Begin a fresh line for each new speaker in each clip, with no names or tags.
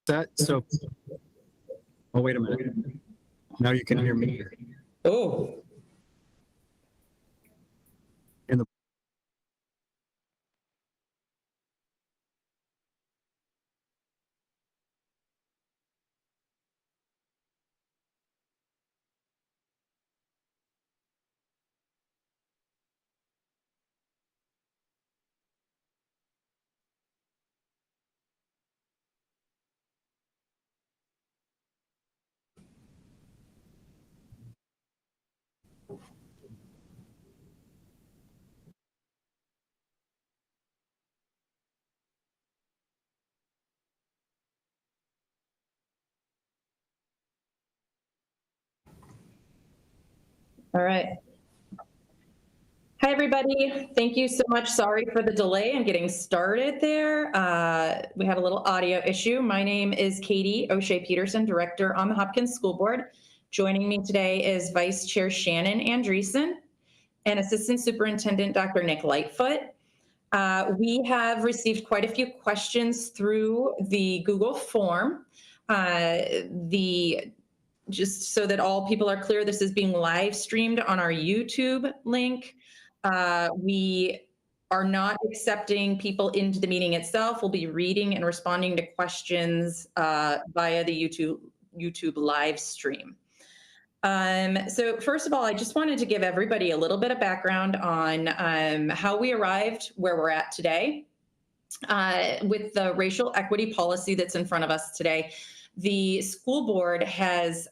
So, oh, wait a minute. Now you can hear me.
Oh,
In the
all right. Hi, everybody. Thank you so much. Sorry for the delay in getting started there. We had a little audio issue. My name is Katie Pederson, Director on the Hopkins School Board. Joining me today is Vice Chair Shannon Andreson and Assistant Superintendent Dr. Nick Lightfoot. We have received quite a few questions through the Google form. Just so that all people are clear, this is being live streamed on our YouTube link. We are not accepting people into the meeting itself. We'll be reading and responding to questions via the YouTube live stream. So first of all, I just wanted to give everybody a little bit of background on how we arrived where we're at today. With the racial equity policy that's in front of us today, the school board has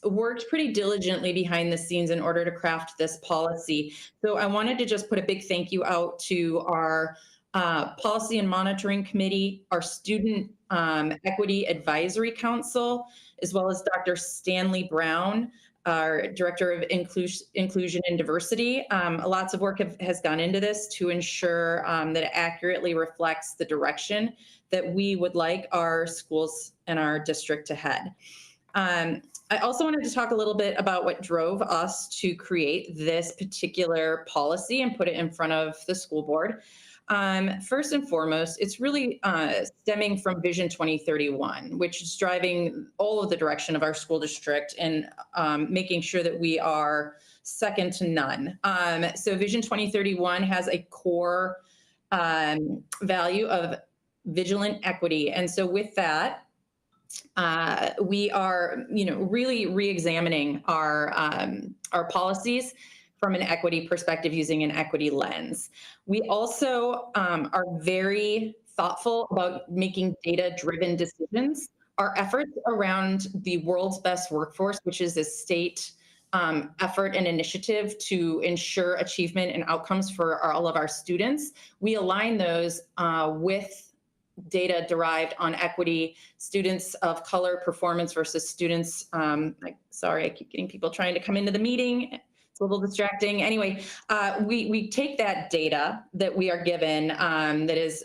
worked pretty diligently behind the scenes in order to craft this policy. So I wanted to just put a big thank you out to our Policy and Monitoring Committee, our Student Equity Advisory Council, as well as Dr. Stanley Brown, our Director of Inclusion and Diversity. Lots of work has gone into this to ensure that it accurately reflects the direction that we would like our schools and our district to head. I also wanted to talk a little bit about what drove us to create this particular policy and put it in front of the school board. First and foremost, it's really stemming from Vision 2031, which is driving all of the direction of our school district and making sure that we are second to none. So Vision 2031 has a core value of vigilant equity. And so with that, we are, really re-examining our policies from an equity perspective using an equity lens. We also are very thoughtful about making data-driven decisions. Our efforts around the World's Best Workforce, which is a state effort and initiative to ensure achievement and outcomes for all of our students, we align those with data derived on equity, students of color performance versus students, sorry, I keep getting people trying to come into the meeting. It's a little distracting. Anyway, we take that data that we are given that is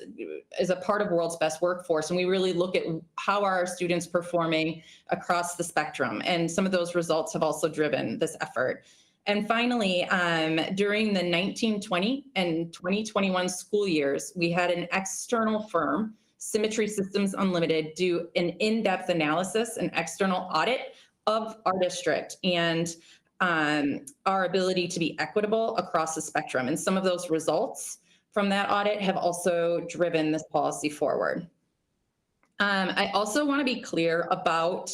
a part of World's Best Workforce, and we really look at how are our students performing across the spectrum. And some of those results have also driven this effort. And finally, during the 1920 and 2021 school years, we had an external firm, Symmetry Systems Unlimited, do an in-depth analysis and external audit of our district and our ability to be equitable across the spectrum. And some of those results from that audit have also driven this policy forward. I also want to be clear about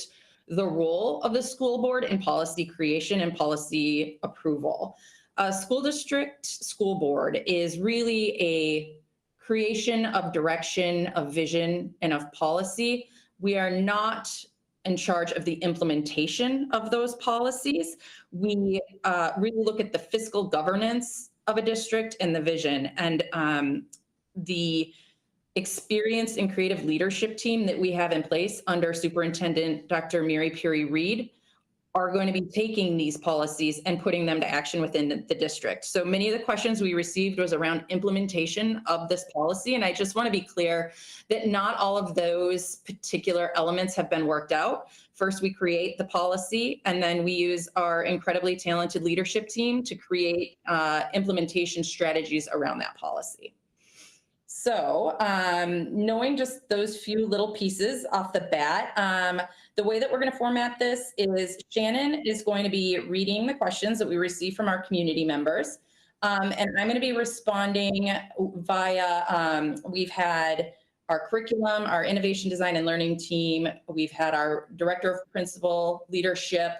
the role of the school board in policy creation and policy approval. A school district school board is really a creation of direction, of vision, and of policy. We are not in charge of the implementation of those policies. We really look at the fiscal governance of a district and the vision, and the experienced and creative leadership team that we have in place under Superintendent Dr. Mary Puri-Reed are going to be taking these policies and putting them to action within the district. So many of the questions we received was around implementation of this policy. And I just want to be clear that not all of those particular elements have been worked out. First, we create the policy, and then we use our incredibly talented leadership team to create implementation strategies around that policy. So knowing just those few little pieces off the bat, the way that we're going to format this is Shannon is going to be reading the questions that we receive from our community members. And I'm going to be responding via, we've had our curriculum, our innovation design and learning team. We've had our director of principal leadership.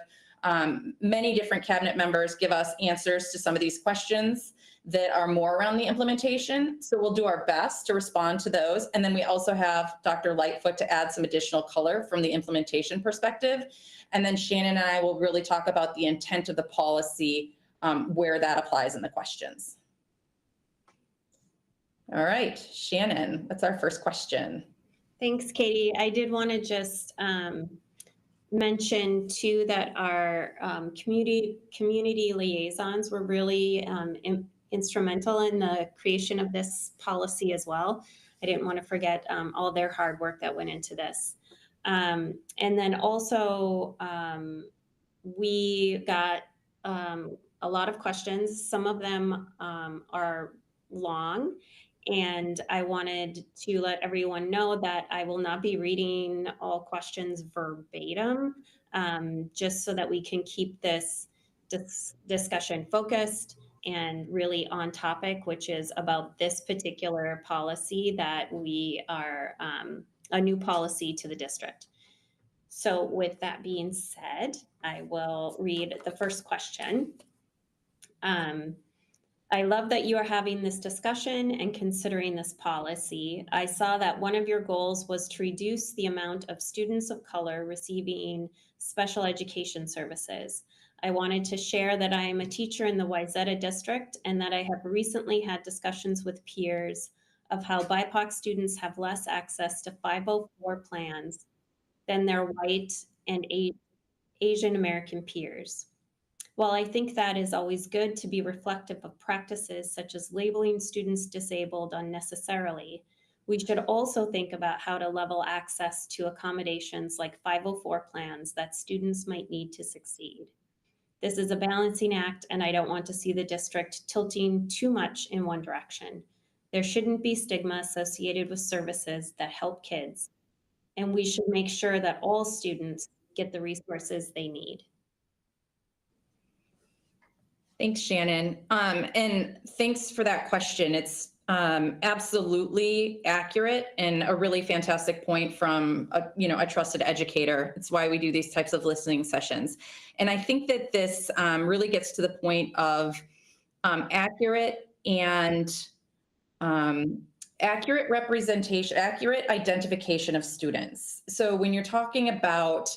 Many different cabinet members give us answers to some of these questions that are more around the implementation. So we'll do our best to respond to those. And then we also have Dr. Lightfoot to add some additional color from the implementation perspective. And then Shannon and I will really talk about the intent of the policy, where that applies in the questions. All right, Shannon, what's our first question?
Thanks, Katie. I did want to just mention too that our community liaisons were really instrumental in the creation of this policy as well. I didn't want to forget all their hard work that went into this. And then also we got a lot of questions. Some of them are long, and I wanted to let everyone know that I will not be reading all questions verbatim, just so that we can keep this discussion focused and really on topic, which is about this particular policy that we are a new policy to the district. So with that being said, I will read the first question. I love that you are having this discussion and considering this policy. I saw that one of your goals was to reduce the amount of students of color receiving special education services. I wanted to share that I am a teacher in the Wayzata district and that I have recently had discussions with peers of how BIPOC students have less access to 504 plans than their white and Asian American peers. While I think that is always good to be reflective of practices such as labeling students disabled unnecessarily, we should also think about how to level access to accommodations like 504 plans that students might need to succeed. This is a balancing act, and I don't want to see the district tilting too much in one direction. There shouldn't be stigma associated with services that help kids, and we should make sure that all students get the resources they need.
Thanks, Shannon. And thanks for that question. It's absolutely accurate and a really fantastic point from a trusted educator. It's why we do these types of listening sessions. And I think that this really gets to the point of accurate and accurate representation, accurate identification of students. So when you're talking about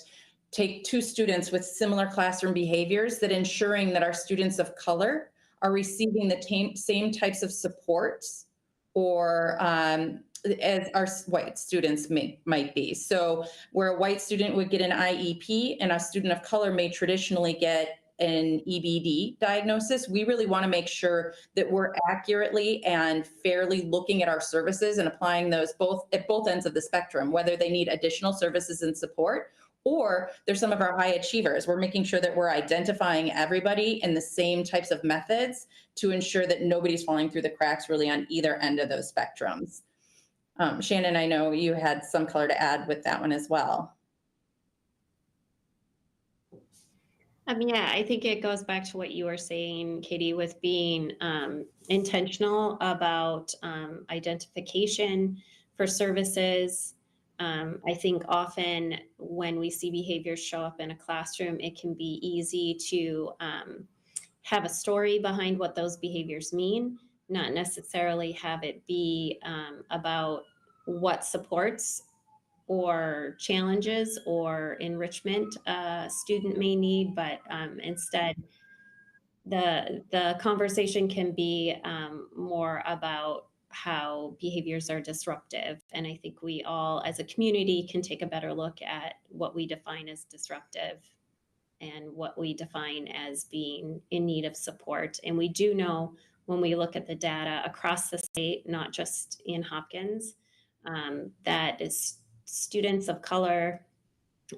take two students with similar classroom behaviors, that ensuring that our students of color are receiving the same types of supports or as our white students might be. So where a white student would get an IEP and a student of color may traditionally get an EBD diagnosis, we really want to make sure that we're accurately and fairly looking at our services and applying those at both ends of the spectrum, whether they need additional services and support or they're some of our high achievers. We're making sure that we're identifying everybody in the same types of methods to ensure that nobody's falling through the cracks really on either end of those spectrums. Shannon, I know you had some color to add with that one as well.
Yeah, I think it goes back to what you were saying, Katie, with being intentional about identification for services. I think often when we see behaviors show up in a classroom, it can be easy to have a story behind what those behaviors mean, not necessarily have it be about what supports or challenges or enrichment a student may need, but instead the conversation can be more about how behaviors are disruptive. And I think we all as a community can take a better look at what we define as disruptive and what we define as being in need of support. And we do know when we look at the data across the state, not just in Hopkins, that is students of color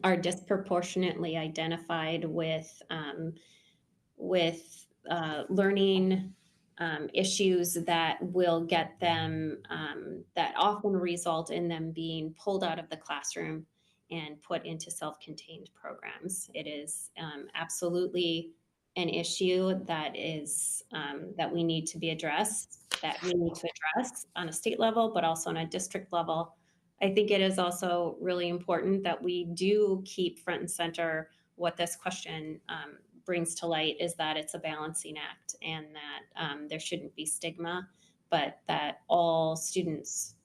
are disproportionately identified with learning issues that will get them, that often result in them being pulled out of the classroom and put into self-contained programs. It is absolutely an issue that is that we need to be addressed, that we need to address on a state level, but also on a district level. I think it is also really important that we do keep front and center what this question brings to light, is that it's a balancing act, and that there shouldn't be stigma, but that all students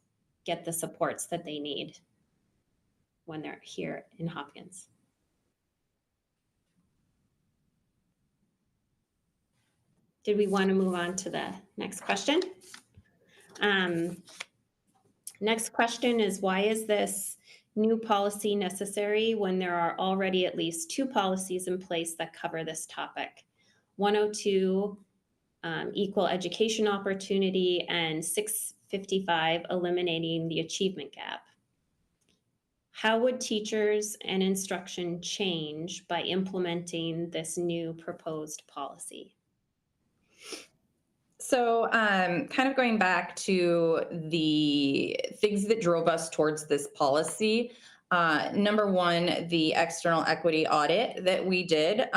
get the supports that they need when they're here in Hopkins. Did we want to move on to the next question? Next question is, why is this new policy necessary when there are already at least 2 policies in place that cover this topic? 102, equal education opportunity, and 655, eliminating the achievement gap. How would teachers and instruction change by implementing this new proposed policy?
So kind of going back to the things that drove us towards this policy. Number one, the external equity audit that we did.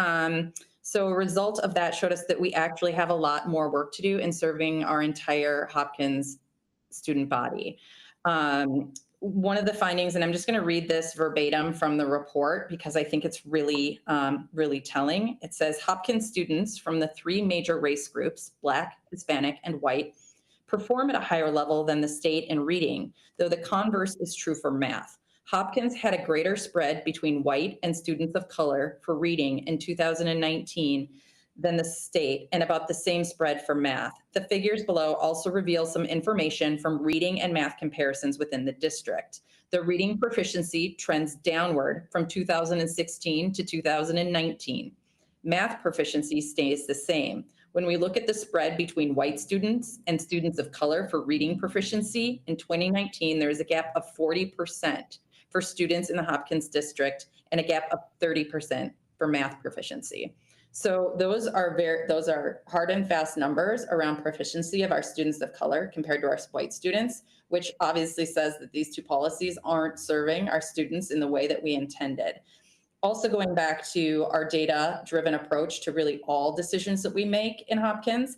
So a result of that showed us that we actually have a lot more work to do in serving our entire Hopkins student body. One of the findings, and I'm just going to read this verbatim from the report because I think it's really, really telling. It says, Hopkins students from the 3 major race groups, Black, Hispanic, and white, perform at a higher level than the state in reading, though the converse is true for math. Hopkins had a greater spread between white and students of color for reading in 2019 than the state, and about the same spread for math. The figures below also reveal some information from reading and math comparisons within the district. The reading proficiency trends downward from 2016 to 2019. Math proficiency stays the same. When we look at the spread between white students and students of color for reading proficiency, in 2019, there is a gap of 40% for students in the Hopkins district and a gap of 30% for math proficiency. So those are hard and fast numbers around proficiency of our students of color compared to our white students, which obviously says that these 2 policies aren't serving our students in the way that we intended. Also going back to our data-driven approach to really all decisions that we make in Hopkins,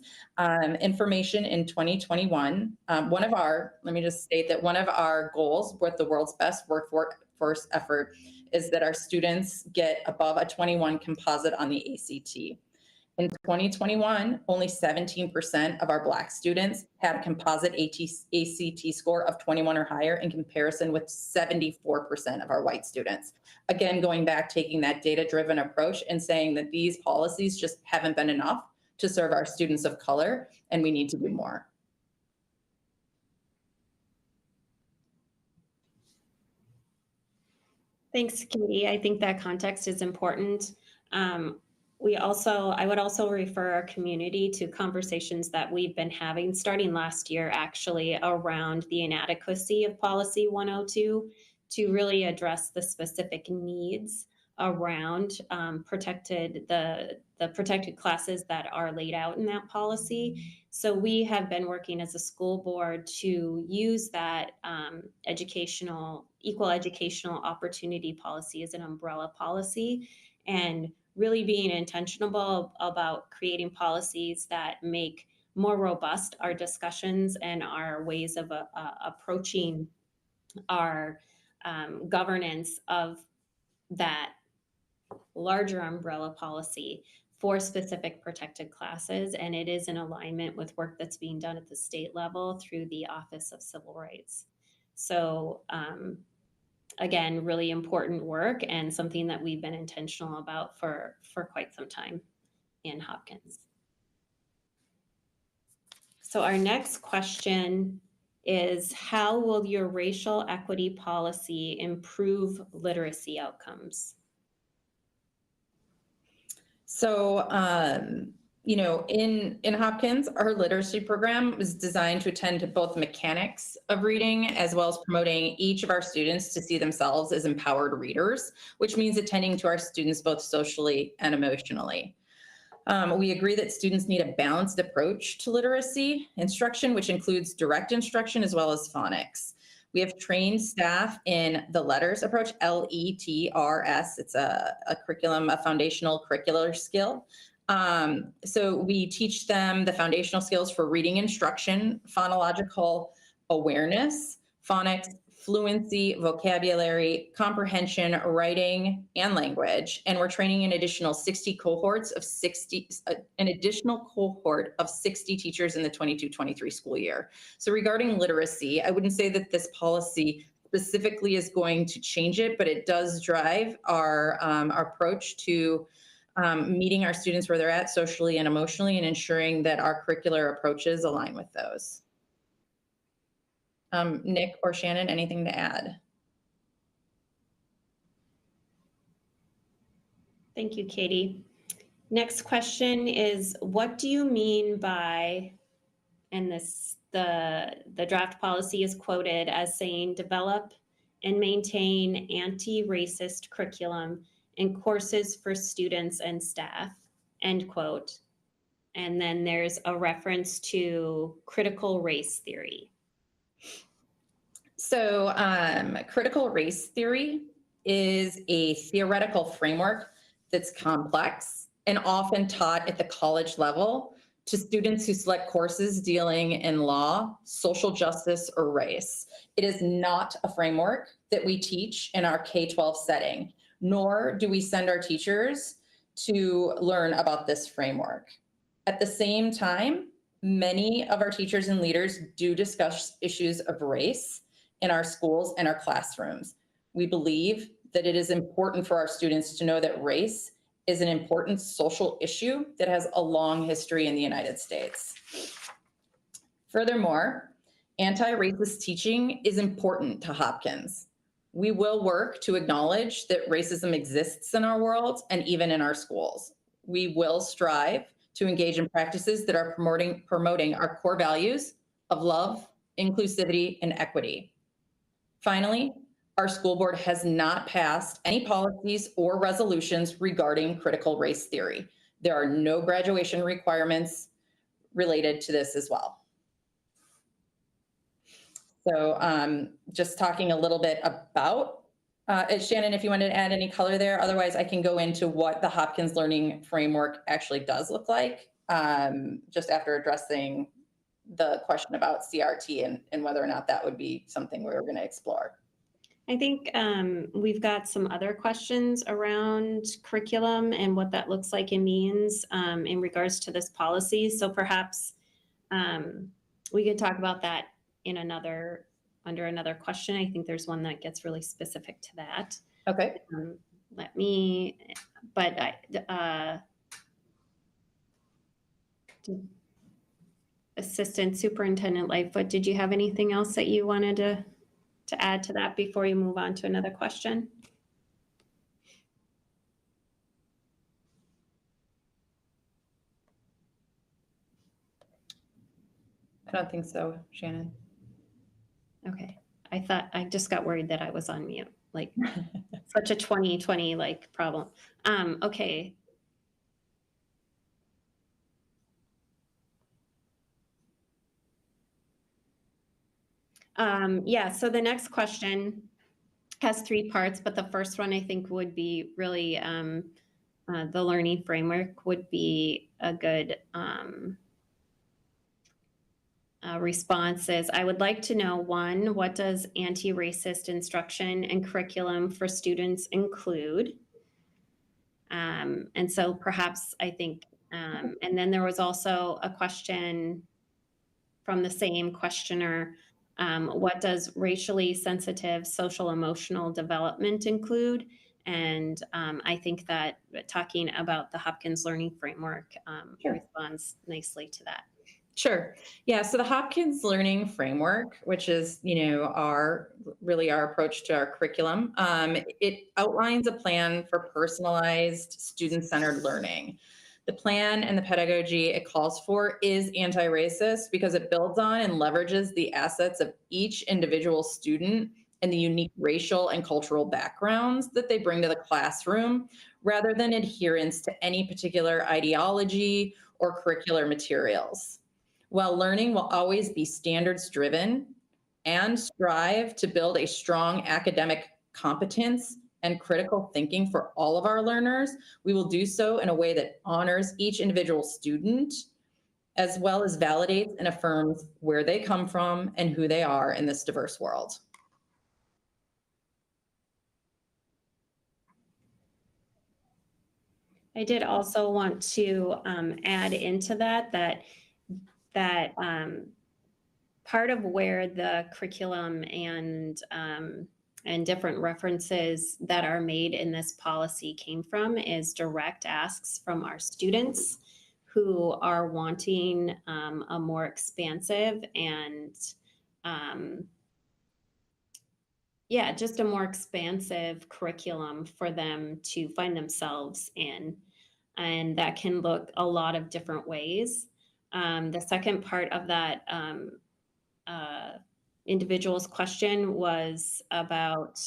information in 2021, let me just state that one of our goals with the world's best workforce effort is that our students get above a 21 composite on the ACT. In 2021, only 17% of our Black students had a composite ACT score of 21 or higher, in comparison with 74% of our white students. Again, going back, taking that data-driven approach and saying that these policies just haven't been enough to serve our students of color, and we need to do more.
Thanks, Katie. I think that context is important. I would also refer our community to conversations that we've been having starting last year, actually, around the inadequacy of Policy 102 to really address the specific needs around the protected classes that are laid out in that policy. So we have been working as a school board to use that equal educational opportunity policy as an umbrella policy, and really being intentional about creating policies that make more robust our discussions and our ways of approaching our governance of that larger umbrella policy for specific protected classes. And it is in alignment with work that's being done at the state level through the Office of Civil Rights. So again, really important work, and something that we've been intentional about for quite some time in Hopkins. So our next question is, how will your racial equity policy improve literacy outcomes?
So, in Hopkins, our literacy program is designed to attend to both mechanics of reading, as well as promoting each of our students to see themselves as empowered readers, which means attending to our students both socially and emotionally. We agree that students need a balanced approach to literacy instruction, which includes direct instruction as well as phonics. We have trained staff in the LETRS approach, LETRS. It's a curriculum, a foundational curricular skill. So we teach them the foundational skills for reading instruction, phonological awareness, phonics, fluency, vocabulary, comprehension, writing, and language. And we're training an additional 60 cohorts of 60, an additional cohort of 60 teachers in the 22-23 school year. So regarding literacy, I wouldn't say that this policy specifically is going to change it, but it does drive our approach to meeting our students where they're at socially and emotionally and ensuring that our curricular approaches align with those. Nick or Shannon, anything to add?
Thank you, Katie. Next question is, what do you mean by, and the draft policy is quoted as saying, develop and maintain anti-racist curriculum and courses for students and staff, end quote. And then there's a reference to critical race theory.
So critical race theory is a theoretical framework that's complex and often taught at the college level to students who select courses dealing in law, social justice, or race. It is not a framework that we teach in our K-12 setting, nor do we send our teachers to learn about this framework. At the same time, many of our teachers and leaders do discuss issues of race in our schools and our classrooms. We believe that it is important for our students to know that race is an important social issue that has a long history in the United States. Furthermore, anti-racist teaching is important to Hopkins. We will work to acknowledge that racism exists in our world and even in our schools. We will strive to engage in practices that are promoting our core values of love, inclusivity, and equity. Finally, our school board has not passed any policies or resolutions regarding critical race theory. There are no graduation requirements related to this as well. So just talking a little bit about, Shannon, if you wanted to add any color there, otherwise I can go into what the Hopkins Learning Framework actually does look like, just after addressing the question about CRT and whether or not that would be something we were going to explore.
I think we've got some other questions around curriculum and what that looks like and means in regards to this policy. So perhaps we could talk about that in under another question. I think there's one that gets really specific to that.
Okay.
Assistant Superintendent Lightfoot, did you have anything else that you wanted to add to that before you move on to another question?
I don't think so, Shannon.
Okay. I just got worried that I was on mute, like such a 2020 like problem. Okay. Yeah, so the next question has 3 parts, but the first one I think would be really the learning framework would be a good response is, I would like to know, 1, what does anti-racist instruction and curriculum for students include? And so perhaps I think, and then there was also a question from the same questioner, what does racially sensitive social emotional development include? And I think that talking about the Hopkins Learning Framework
Sure.
responds nicely to that.
Sure. Yeah. So the Hopkins Learning Framework, which is, our approach to our curriculum, it outlines a plan for personalized student-centered learning. The plan and the pedagogy it calls for is anti-racist because it builds on and leverages the assets of each individual student and the unique racial and cultural backgrounds that they bring to the classroom, rather than adherence to any particular ideology or curricular materials. While learning will always be standards driven and strive to build a strong academic competence and critical thinking for all of our learners, we will do so in a way that honors each individual student, as well as validates and affirms where they come from and who they are in this diverse world.
I did also want to add into that part of where the curriculum and different references that are made in this policy came from is direct asks from our students who are wanting a more expansive and just a more expansive curriculum for them to find themselves in. And that can look a lot of different ways. The second part of that individual's question was about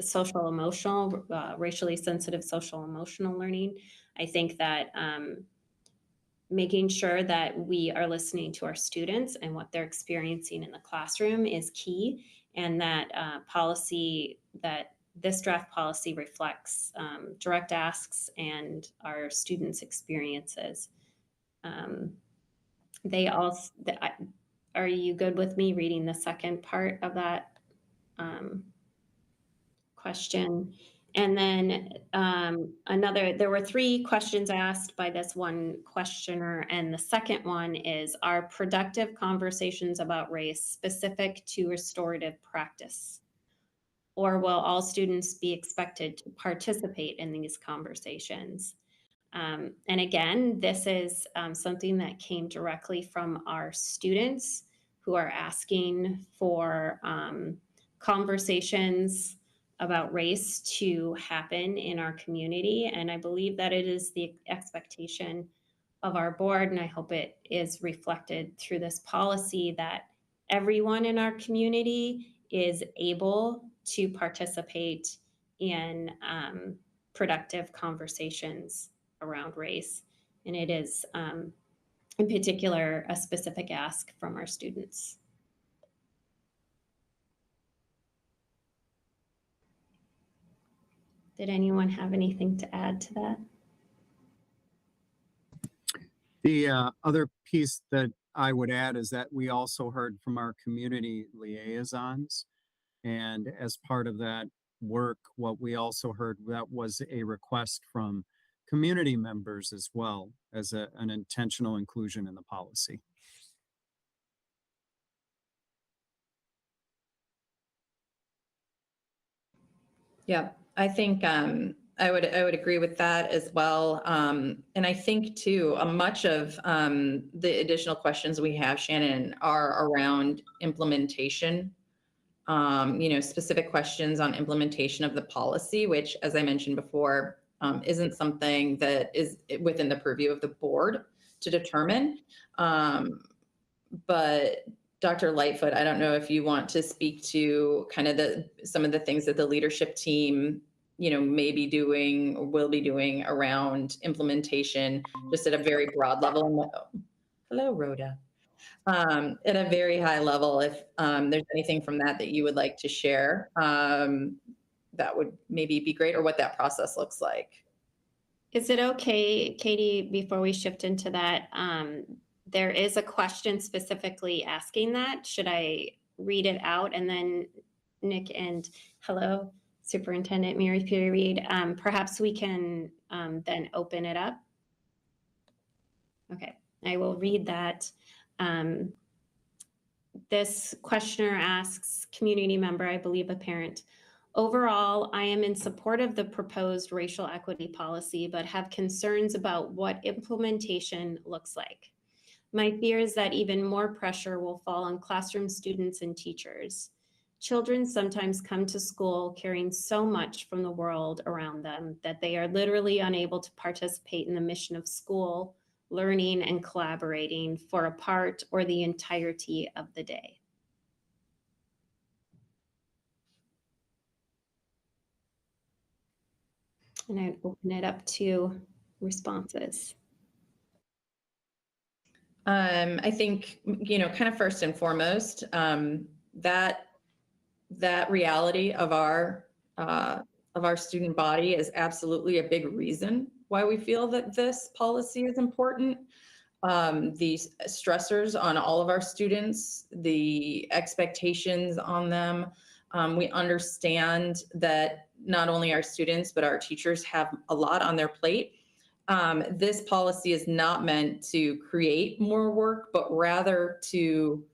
social emotional, racially sensitive social emotional learning. I think that making sure that we are listening to our students and what they're experiencing in the classroom is key, and that this draft policy reflects direct asks and our students' experiences. Are you good with me reading the second part of that question? And then there were 3 questions asked by this one questioner, and the second one is, are productive conversations about race specific to restorative practice? Or will all students be expected to participate in these conversations? And again, this is something that came directly from our students who are asking for conversations about race to happen in our community. And I believe that it is the expectation of our board, and I hope it is reflected through this policy, that everyone in our community is able to participate in productive conversations around race. And it is, in particular, a specific ask from our students. Did anyone have anything to add to that?
The other piece that I would add is that we also heard from our community liaisons. And as part of that work, what we also heard, that was a request from community members as well as an intentional inclusion in the policy.
Yeah, I think I would agree with that as well. And I think too, much of the additional questions we have, Shannon, are around implementation. Specific questions on implementation of the policy, which, as I mentioned before, isn't something that is within the purview of the board to determine. But Dr. Lightfoot, I don't know if you want to speak to kind of some of the things that the leadership team, may be doing or will be doing around implementation, just at a very broad level. Hello, Rhoda. At a very high level, if there's anything from that you would like to share, that would maybe be great, or what that process looks like.
Is it okay, Katie, before we shift into that, there is a question specifically asking that. Should I read it out, and then Nick and hello, Superintendent Mary Peter Reed, perhaps we can then open it up? Okay, I will read that. This questioner asks, community member, I believe a parent, overall, I am in support of the proposed racial equity policy, but have concerns about what implementation looks like. My fear is that even more pressure will fall on classroom students and teachers. Children sometimes come to school carrying so much from the world around them that they are literally unable to participate in the mission of school, learning and collaborating for a part or the entirety of the day. And I'd open it up to responses.
I think, kind of first and foremost, that reality of our student body is absolutely a big reason why we feel that this policy is important. These stressors on all of our students, the expectations on them. We understand that not only our students, but our teachers have a lot on their plate. This policy is not meant to create more work, but rather to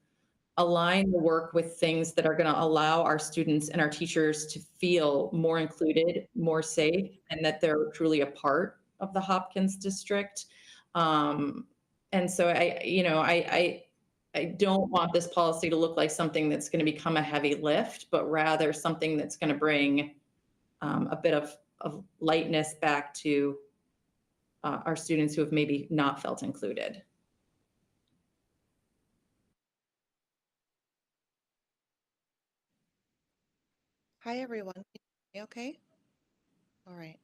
align the work with things that are going to allow our students and our teachers to feel more included, more safe, and that they're truly a part of the Hopkins district. And so I don't want this policy to look like something that's going to become a heavy lift, but rather something that's going to bring a bit of lightness back to our students who have maybe not felt included.
Hi, everyone. Can you hear me okay? All right.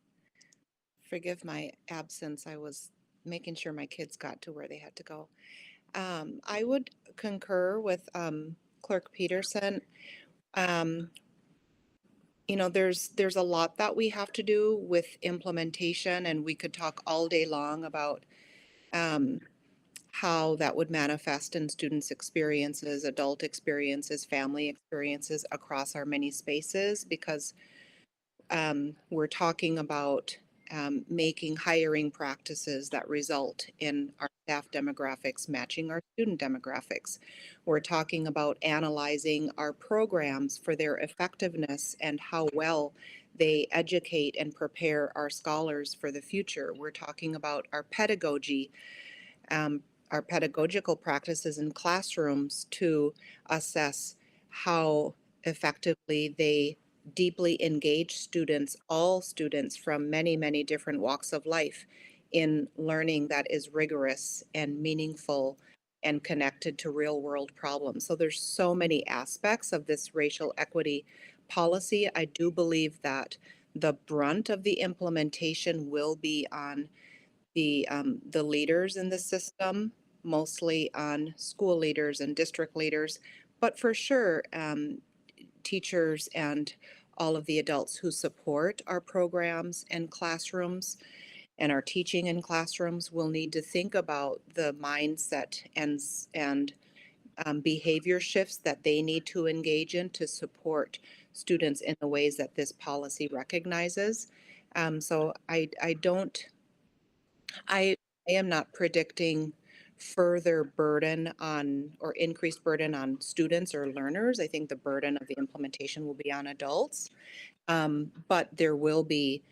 Forgive my absence. I was making sure my kids got to where they had to go. I would concur with Clerk Pederson. There's a lot that we have to do with implementation, and we could talk all day long about how that would manifest in students' experiences, adult experiences, family experiences across our many spaces, because we're talking about making hiring practices that result in our staff demographics matching our student demographics. We're talking about analyzing our programs for their effectiveness and how well they educate and prepare our scholars for the future. We're talking about our pedagogy, our pedagogical practices in classrooms to assess how effectively they deeply engage students, all students from many, many different walks of life, in learning that is rigorous and meaningful and connected to real world problems. So there's so many aspects of this racial equity policy. I do believe that the brunt of the implementation will be on the leaders in the system, mostly on school leaders and district leaders, but for sure, teachers and all of the adults who support our programs and classrooms and our teaching in classrooms will need to think about the mindset and behavior shifts that they need to engage in to support students in the ways that this policy recognizes. So I am not predicting further burden on or increased burden on students or learners. I think the burden of the implementation will be on adults. But there will be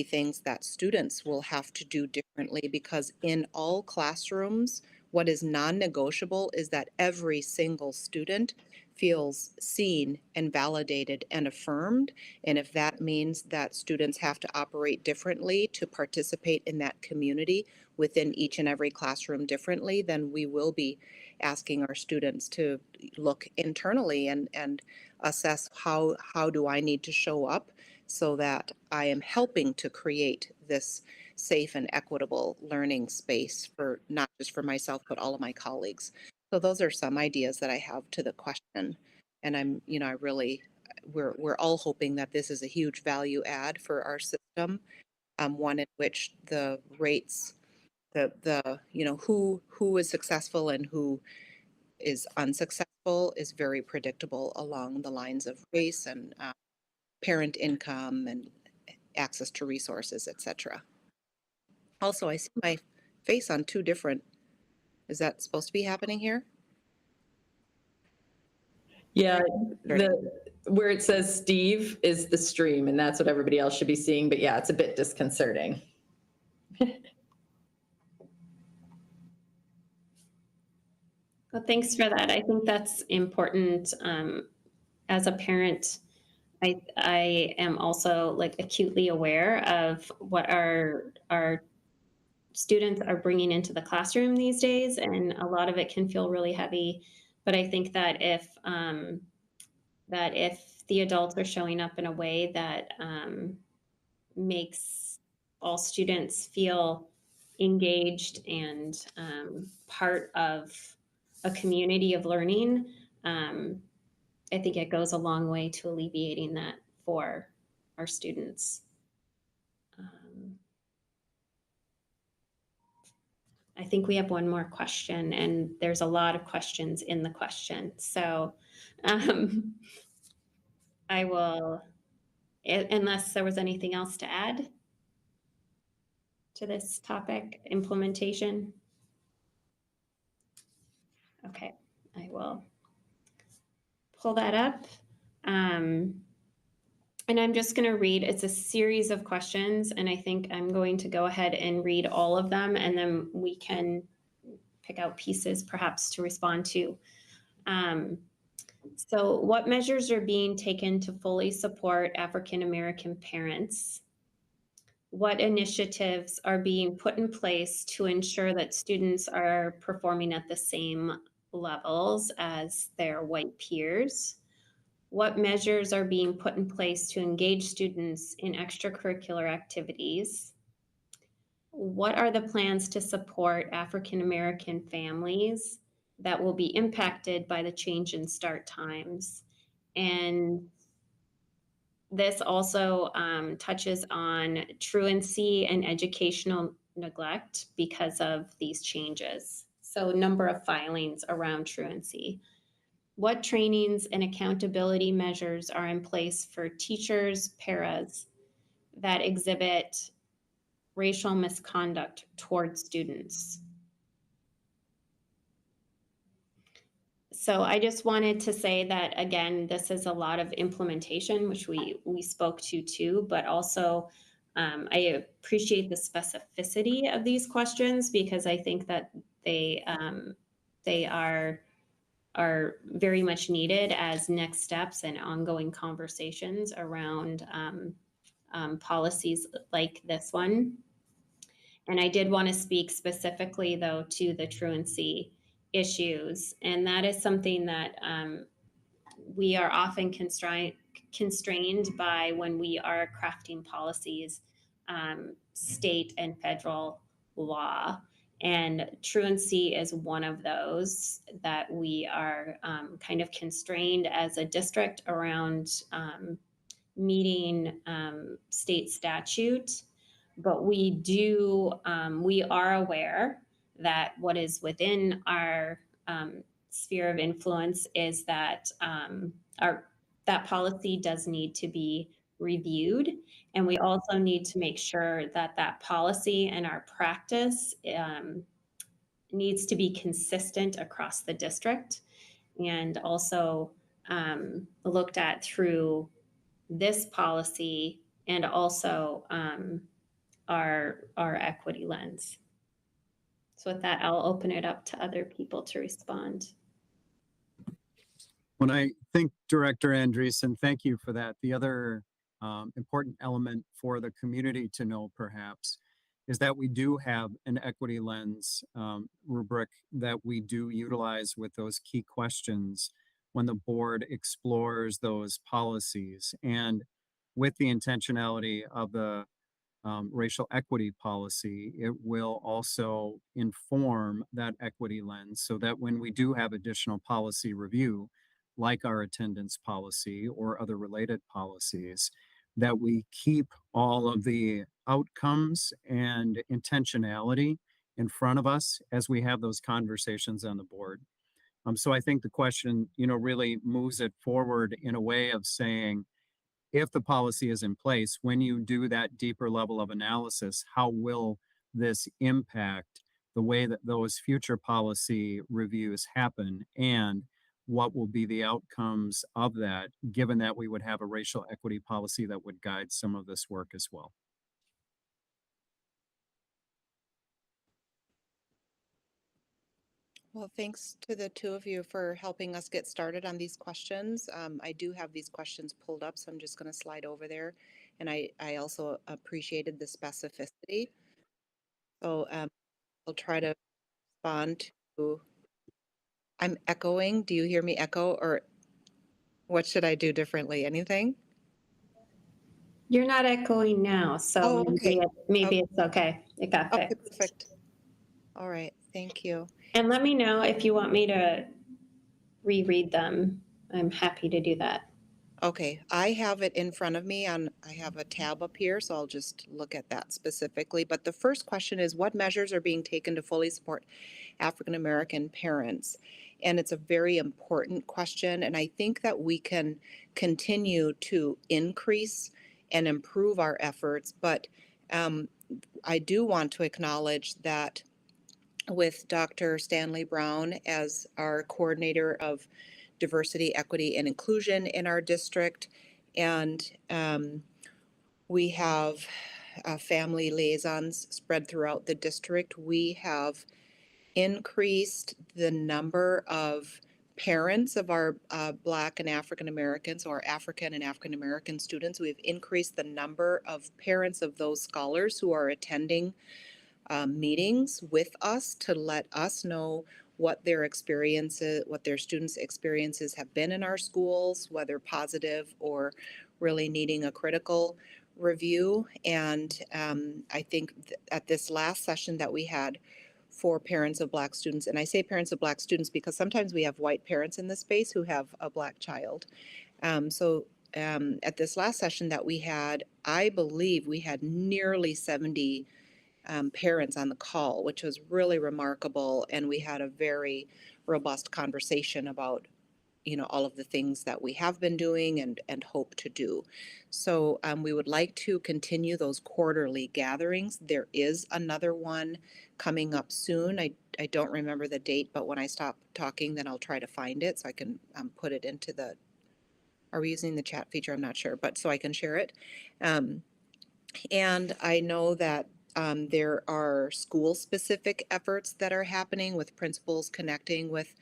things that students will have to do differently, because in all classrooms, what is non-negotiable is that every single student feels seen and validated and affirmed. And if that means that students have to operate differently to participate in that community within each and every classroom differently, then we will be asking our students to look internally and assess how do I need to show up so that I am helping to create this safe and equitable learning space for not just for myself, but all of my colleagues. So those are some ideas that I have to the question. And we're all hoping that this is a huge value add for our system, one in which the rates, who is successful and who is unsuccessful is very predictable along the lines of race and parent income and access to resources, etc. Also, I see my face on two different, is that supposed to be happening here?
Yeah, where it says Steve is the stream, and that's what everybody else should be seeing. But yeah, it's a bit disconcerting.
Well, thanks for that. I think that's important. As a parent, I am also like acutely aware of what our students are bringing into the classroom these days, and a lot of it can feel really heavy. But I think that if the adults are showing up in a way that makes all students feel engaged and part of a community of learning, I think it goes a long way to alleviating that for our students. I think we have one more question, and there's a lot of questions in the question. So I will, unless there was anything else to add to this topic, implementation. Okay, I will pull that up. And I'm just going to read, it's a series of questions, and I think I'm going to go ahead and read all of them, and then we can pick out pieces perhaps to respond to. So what measures are being taken to fully support African American parents? What initiatives are being put in place to ensure that students are performing at the same levels as their white peers? What measures are being put in place to engage students in extracurricular activities? What are the plans to support African American families that will be impacted by the change in start times? And this also touches on truancy and educational neglect because of these changes. So number of filings around truancy. What trainings and accountability measures are in place for teachers, paras that exhibit racial misconduct towards students? So I just wanted to say that, again, this is a lot of implementation, which we spoke to too, but also I appreciate the specificity of these questions because I think that they are very much needed as next steps and ongoing conversations around policies like this one. And I did want to speak specifically, though, to the truancy issues. And that is something that we are often constrained by when we are crafting policies, state and federal law. And truancy is one of those that we are kind of constrained as a district around meeting state statute. But we are aware that what is within our sphere of influence is that that policy does need to be reviewed. And we also need to make sure that that policy and our practice needs to be consistent across the district and also looked at through this policy and also our equity lens. So with that, I'll open it up to other people to respond.
When I think, Director Andreson, thank you for that. The other important element for the community to know, perhaps, is that we do have an equity lens rubric that we do utilize with those key questions when the board explores those policies. And with the intentionality of the racial equity policy, it will also inform that equity lens so that when we do have additional policy review, like our attendance policy or other related policies, that we keep all of the outcomes and intentionality in front of us as we have those conversations on the board. So I think the question, really moves it forward in a way of saying, if the policy is in place, when you do that deeper level of analysis, how will this impact the way that those future policy reviews happen? And what will be the outcomes of that, given that we would have a racial equity policy that would guide some of this work as well?
Well, thanks to the two of you for helping us get started on these questions. I do have these questions pulled up, so I'm just going to slide over there. And I also appreciated the specificity. So I'll try to respond to, I'm echoing. Do you hear me echo, or what should I do differently? Anything?
You're not echoing now,
Oh,
so
okay.
maybe it's okay. It got
Okay,
fixed.
perfect. All right, thank you.
And let me know if you want me to reread them. I'm happy to do that.
Okay, I have it in front of me I have a tab up here, so I'll just look at that specifically. But the first question is, what measures are being taken to fully support African American parents? And it's a very important question, and I think that we can continue to increase and improve our efforts, but I do want to acknowledge that with Dr. Stanley Brown as our coordinator of diversity, equity, and inclusion in our district. And we have family liaisons spread throughout the district. We have increased the number of parents of our Black and African Americans, or African and African American students. We've increased the number of parents of those scholars who are attending meetings with us to let us know what their experiences, what their students' experiences have been in our schools, whether positive or really needing a critical review. And I think at this last session that we had for parents of Black students, and I say parents of Black students because sometimes we have white parents in this space who have a Black child. At this last session that we had, I believe we had nearly 70 parents on the call, which was really remarkable. And we had a very robust conversation about, all of the things that we have been doing and hope to do. So we would like to continue those quarterly gatherings. There is another one coming up soon. I don't remember the date, but when I stop talking, then I'll try to find it so I can put it into are we using the chat feature? I'm not sure, but so I can share it. And I know that there are school-specific efforts that are happening with principals connecting with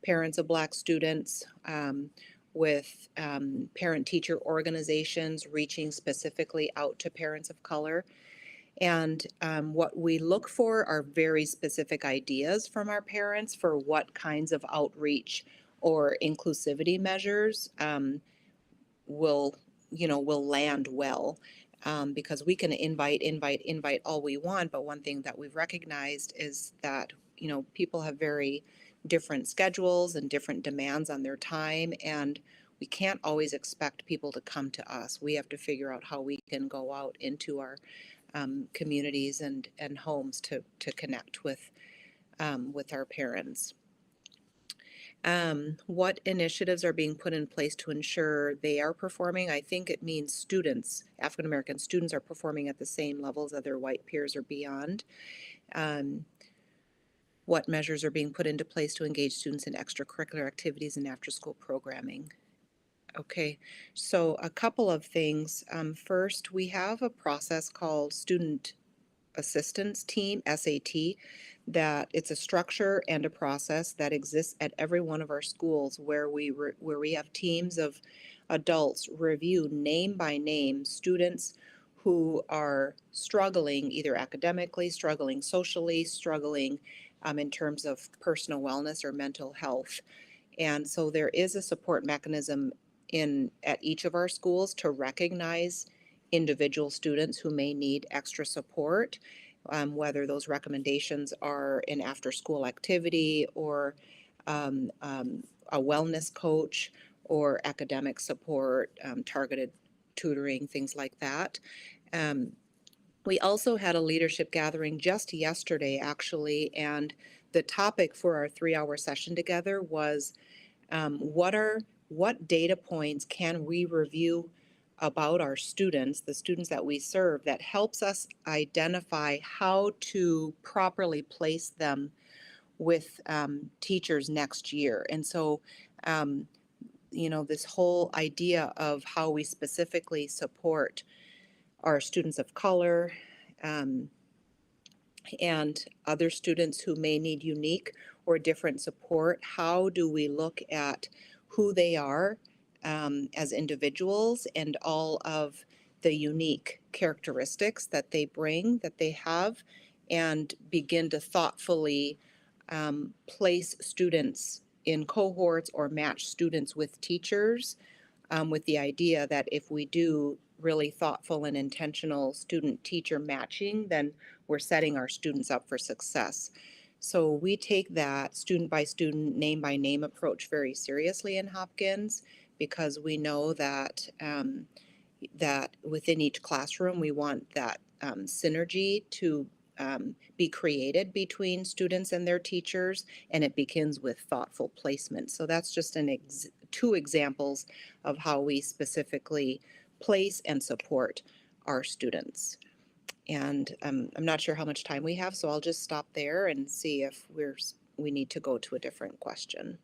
parents of Black students, with parent-teacher organizations reaching specifically out to parents of color. And what we look for are very specific ideas from our parents for what kinds of outreach or inclusivity measures will land well, because we can invite all we want, but one thing that we've recognized is that people have very different schedules and different demands on their time, and we can't always expect people to come to us. We have to figure out how we can go out into our communities and homes to connect with our parents. What initiatives are being put in place to ensure they are performing? I think it means students, African American students, are performing at the same levels as their white peers or beyond. What measures are being put into place to engage students in extracurricular activities and after-school programming? Okay, so a couple of things. First, we have a process called Student Assistance Team, SAT, that it's a structure and a process that exists at every one of our schools where we have teams of adults review name by name students who are struggling either academically, struggling socially, struggling in terms of personal wellness or mental health. And so there is a support mechanism at each of our schools to recognize individual students who may need extra support, whether those recommendations are an after-school activity or a wellness coach or academic support, targeted tutoring, things like that. We also had a leadership gathering just yesterday, actually, and the topic for our 3-hour session together was what data points can we review about our students, the students that we serve, that helps us identify how to properly place them with teachers next year. And so, this whole idea of how we specifically support our students of color, and other students who may need unique or different support, how do we look at who they are as individuals and all of the unique characteristics that they bring, that they have, and begin to thoughtfully place students in cohorts or match students with teachers, with the idea that if we do really thoughtful and intentional student-teacher matching, then we're setting our students up for success. So we take that student by student, name by name approach very seriously in Hopkins, because we know that that within each classroom we want that synergy to be created between students and their teachers, and it begins with thoughtful placement. So that's just two examples of how we specifically place and support our students. And I'm not sure how much time we have, so I'll just stop there and see if we need to go to a different question.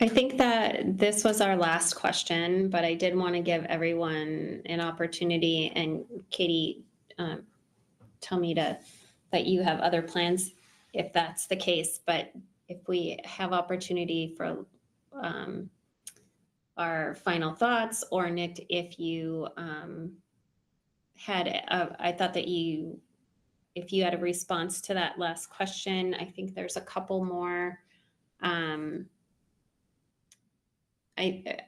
I think that this was our last question, but I did want to give everyone an opportunity. And Katie, tell me that you have other plans if that's the case. But if we have opportunity for our final thoughts, or Nick, if you I thought that if you had a response to that last question, I think there's a couple more.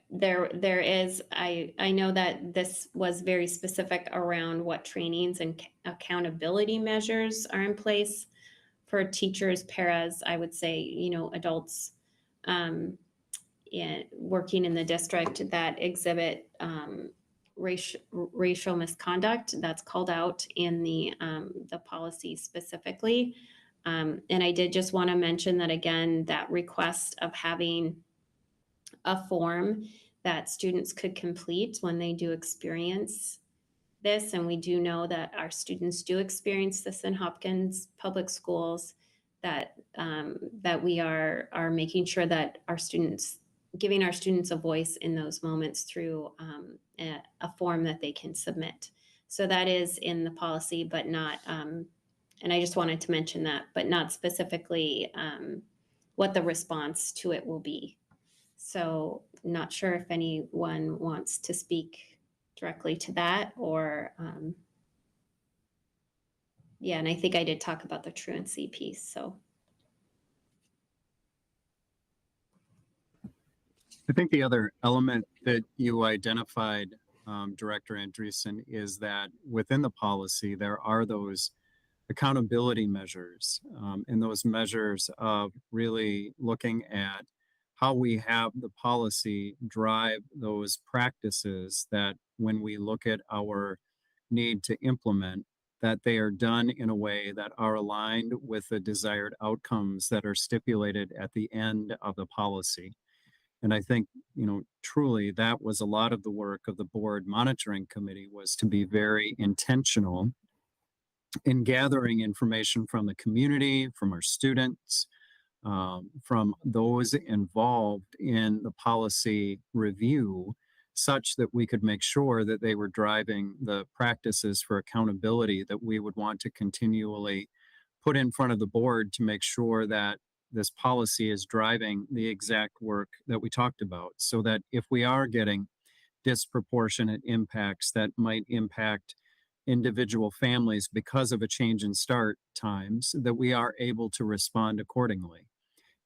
There is, I know that this was very specific around what trainings and accountability measures are in place for teachers, paras, I would say, adults working in the district that exhibit racial misconduct that's called out in the policy specifically. And I did just want to mention that again, that request of having a form that students could complete when they do experience this. And we do know that our students do experience this in Hopkins public schools, that that we are making sure that giving our students a voice in those moments through a form that they can submit. So that is in the policy, but not, and I just wanted to mention that, but not specifically what the response to it will be. So not sure if anyone wants to speak directly to that, or yeah, and I think I did talk about the truancy piece, so.
I think the other element that you identified, Director Andreessen, is that within the policy, there are those accountability measures, and those measures of really looking at how we have the policy drive those practices that when we look at our need to implement, that they are done in a way that are aligned with the desired outcomes that are stipulated at the end of the policy. And I think, truly that was a lot of the work of the board monitoring committee, was to be very intentional in gathering information from the community, from our students, from those involved in the policy review, such that we could make sure that they were driving the practices for accountability that we would want to continually put in front of the board to make sure that this policy is driving the exact work that we talked about, so that if we are getting disproportionate impacts that might impact individual families because of a change in start times, that we are able to respond accordingly.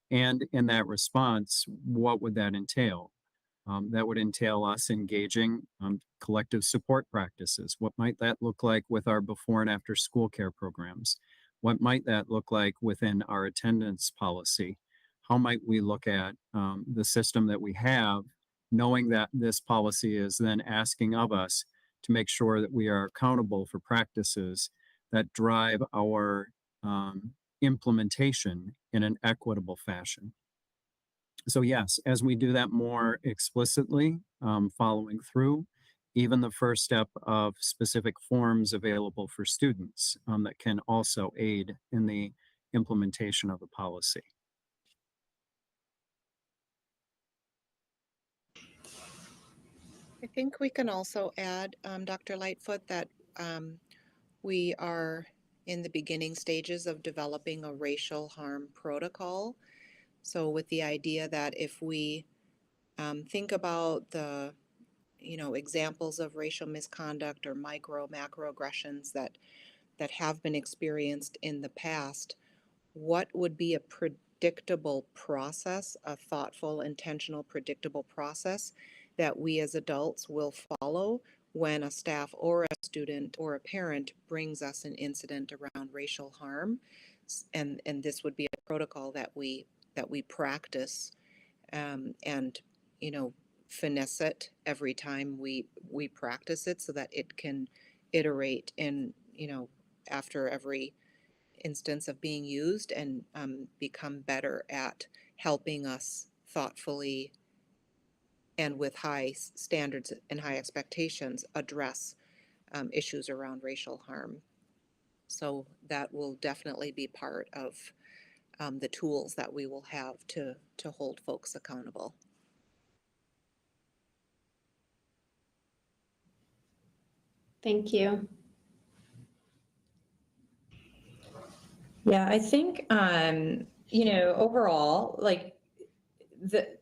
And in that response, what would that entail? That would entail us engaging collective support practices. What might that look like with our before and after school care programs? What might that look like within our attendance policy? How might we look at the system that we have, knowing that this policy is then asking of us to make sure that we are accountable for practices that drive our implementation in an equitable fashion. So yes, as we do that more explicitly, following through, even the first step of specific forms available for students that can also aid in the implementation of the policy.
I think we can also add, Dr. Lightfoot, that we are in the beginning stages of developing a racial harm protocol. So with the idea that if we think about the examples of racial misconduct or micro macroaggressions that have been experienced in the past, what would be a predictable process, a thoughtful, intentional, predictable process that we as adults will follow when a staff or a student or a parent brings us an incident around racial harm. And this would be a protocol that we practice, and finesse it every time we practice it, so that it can iterate in after every instance of being used, and become better at helping us thoughtfully and with high standards and high expectations address issues around racial harm. So that will definitely be part of the tools that we will have to hold folks accountable.
Thank you.
Yeah, I think, overall,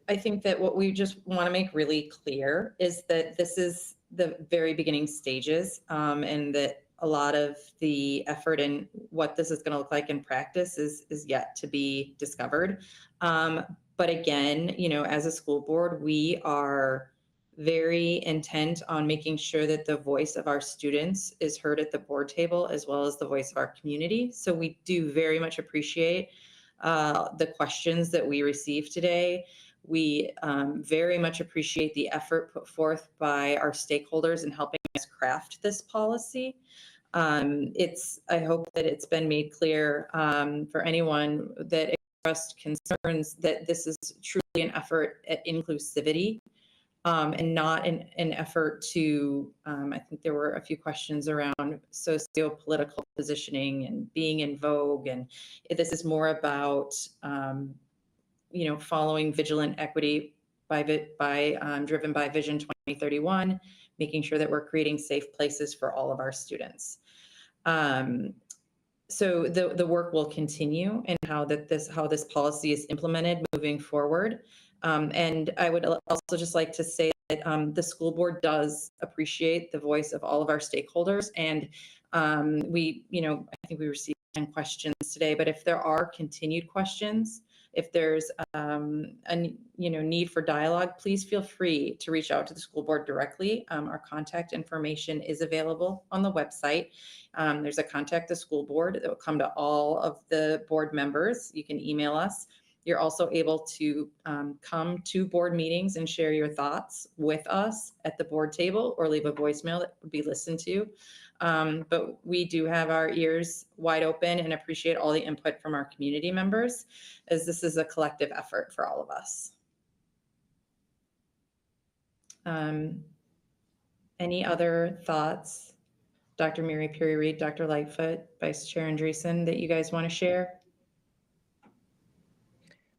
I think that what we just want to make really clear is that this is the very beginning stages, and that a lot of the effort in what this is going to look like in practice is yet to be discovered. But again, as a school board, we are very intent on making sure that the voice of our students is heard at the board table, as well as the voice of our community. So we do very much appreciate the questions that we received today. We very much appreciate the effort put forth by our stakeholders in helping us craft this policy. I hope that it's been made clear for anyone that expressed concerns that this is truly an effort at inclusivity, and not an effort to, I think there were a few questions around socio-political positioning and being in vogue. And this is more about, following vigilant equity driven by Vision 2031, making sure that we're creating safe places for all of our students. So the work will continue and how this policy is implemented moving forward. And I would also just like to say that the school board does appreciate the voice of all of our stakeholders. And I think we received 10 questions today, but if there are continued questions, if there's a need for dialogue, please feel free to reach out to the school board directly. Our contact information is available on the website. There's a contact the school board that will come to all of the board members. You can email us. You're also able to come to board meetings and share your thoughts with us at the board table, or leave a voicemail that would be listened to. But we do have our ears wide open and appreciate all the input from our community members, as this is a collective effort for all of us. Any other thoughts, Dr. Mary Perry-Reed, Dr. Lightfoot, Vice Chair Andreson, that you guys want to share?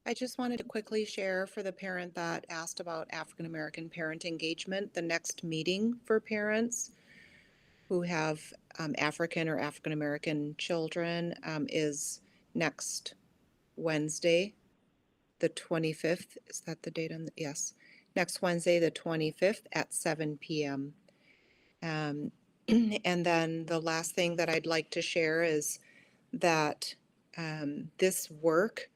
I just wanted to quickly share, for the parent that asked about African American parent engagement, the next meeting for parents who have African or African American children is next Wednesday, the 25th. Is that the date on the, yes, next Wednesday, the 25th at 7 p.m. And then the last thing that I'd like to share is that this work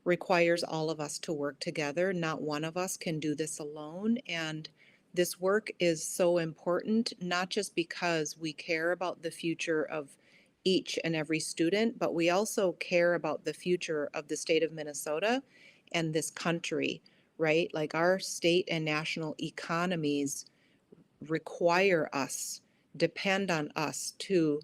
requires all of us to work together. Not one of us can do this alone. And this work is so important, not just because we care about the future of each and every student, but we also care about the future of the state of Minnesota and this country, right? Like, our state and national economies require us, depend on us to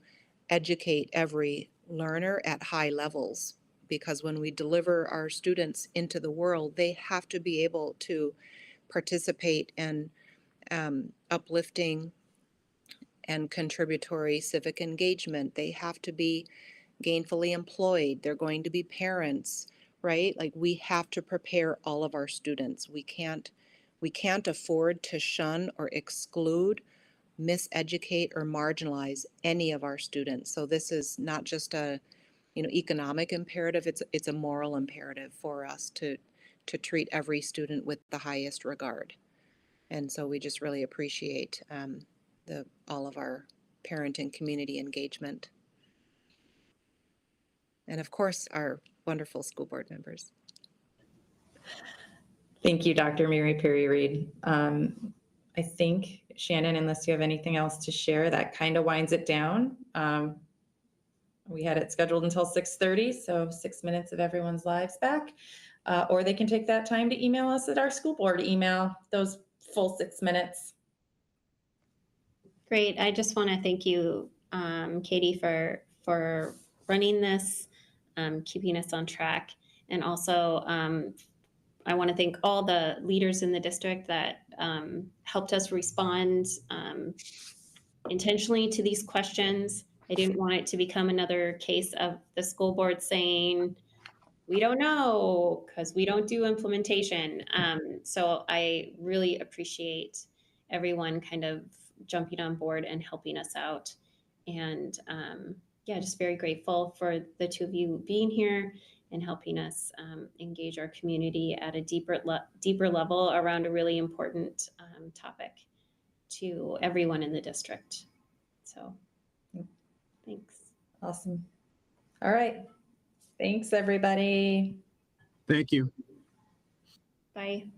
educate every learner at high levels. Because when we deliver our students into the world, they have to be able to participate in uplifting and contributory civic engagement. They have to be gainfully employed. They're going to be parents, right? Like, we have to prepare all of our students. We can't afford to shun or exclude, miseducate, or marginalize any of our students. So this is not just a economic imperative, it's a moral imperative for us to treat every student with the highest regard. And so we just really appreciate all of our parent and community engagement. And of course, our wonderful school board members.
Thank you, Dr. Mary Perry Reed. I think, Shannon, unless you have anything else to share, that kind of winds it down. We had it scheduled until 6:30, so 6 minutes of everyone's lives back. Or they can take that time to email us at our school board email, those full 6 minutes.
Great. I just want to thank you, Katie, for running this, keeping us on track. And also, I want to thank all the leaders in the district that helped us respond intentionally to these questions. I didn't want it to become another case of the school board saying, we don't know because we don't do implementation. So I really appreciate everyone kind of jumping on board and helping us out. And yeah, just very grateful for the two of you being here and helping us engage our community at a deeper level around a really important topic to everyone in the district. So thanks.
Awesome. All right. Thanks, everybody.
Thank you.
Bye.